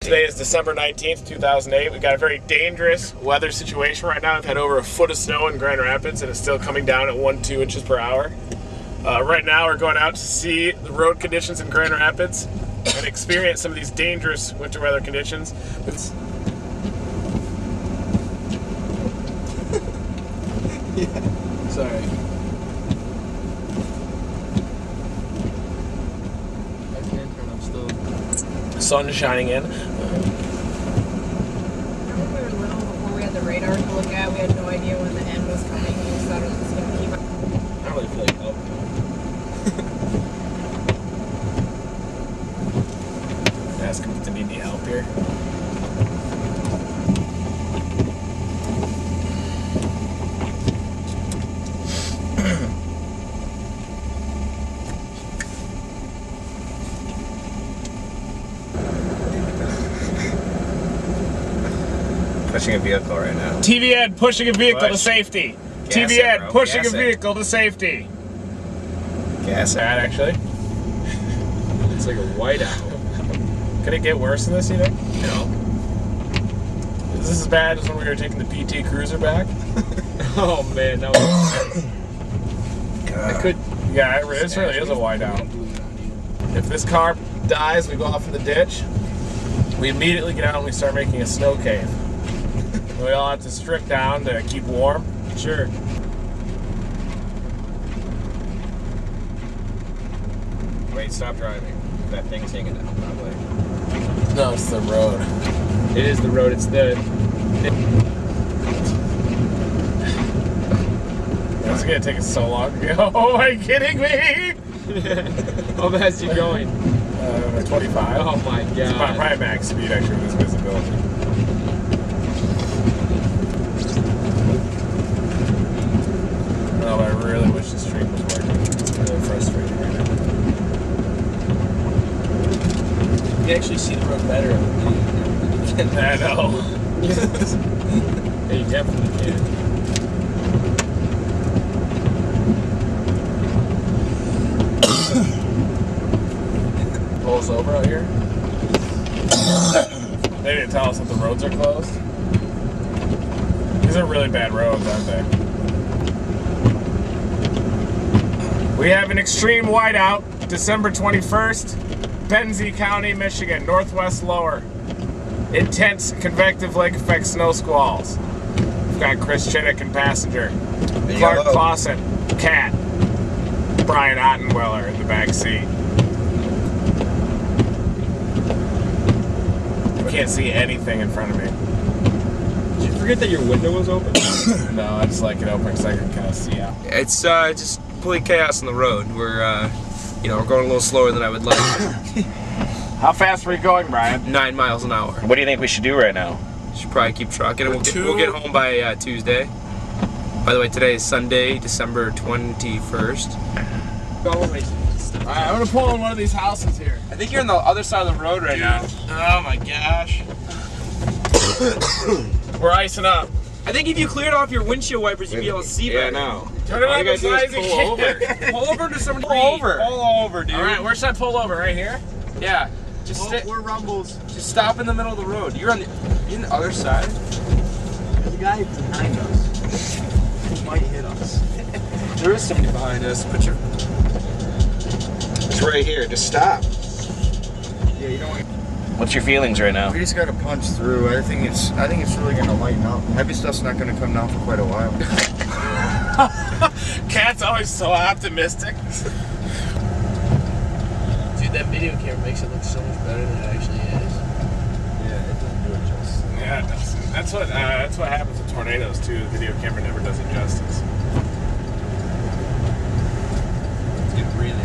Today is December 19th, 2008. We've got a very dangerous weather situation right now. We've had over a foot of snow in Grand Rapids and it's still coming down at 1-2 inches per hour. Right now we're going out to see the road conditions in Grand Rapids and experience some of these dangerous winter weather conditions. Yeah, sorry. I can't turn, I'm still... The sun shining in. Remember when we were little, before we had the radar to look at, we had no idea when the end was coming. We just thought it was just going to keep up. I don't really feel like helping. Ask him if they need any help here. Pushing a vehicle right now. TV ad pushing a vehicle to Push. safety. Gas TV it, ad bro. pushing Gas a it. vehicle to safety. Gas it. Bad actually. It's like a whiteout. Could it get worse than this, you think? No. Is this as bad as when we were taking the PT Cruiser back? Oh man, that was... I could... Yeah, it really is a whiteout. If this car dies, we go off in the ditch. We immediately get out and we start making a snow cave. We all have to strip down to keep warm. Sure. Wait, stop driving. That thing's hanging down, probably. No, it's the road. It is the road, it's the... It's gonna take us so long to go. Oh, are you kidding me? How fast you going? 25. Oh my god. It's probably max speed actually with this visibility. Oh, I really wish the stream was working. It's really frustrating right now. You can actually see the road better on the video. I know. Yeah, you definitely can. Pull us over out here. They didn't tell us that the roads are closed. These are really bad roads, aren't they? We have an extreme whiteout, December 21st, Benzie County, Michigan, northwest lower. Intense convective lake effect snow squalls. We've got Chris Chinnick and passenger. Clark Clausen, cat. Brian Ottenweller in the back seat. I can't see anything in front of me. Did you forget that your window was open? No, I just like it open because I can kind of see out. It's just complete chaos on the road. We're, you know, we're going a little slower than I would like. How fast are we going, Brian? 9 miles an hour. What do you think we should do right now? Should probably keep trucking and we'll get home by Tuesday. By the way, today is Sunday, December 21st. Alright, I'm gonna pull in one of these houses here. I think you're on the other side of the road right now. Oh my gosh. We're icing up. I think if you cleared off your windshield wipers, you'd be able to see better. Yeah, no. Turn it All up you as gotta high do as is you pull can. over. Pull over to someone. Pull over. Pull over, dude. Alright, where should I pull over? Right here? Yeah. Just We're rumbles. just stop in the middle of the road. You're on the other side. There's a guy behind us. He might hit us. There is somebody behind us. Put your. It's right here. Just stop. Yeah, you don't want. What's your feelings right now? We just gotta punch through. I think it's really gonna lighten up. Heavy stuff's not gonna come down for quite a while. Cat's always so optimistic. Dude, that video camera makes it look so much better than it actually is. Yeah, it doesn't do it justice. Yeah, it does. That's what happens with tornadoes too. The video camera never does it justice. It's really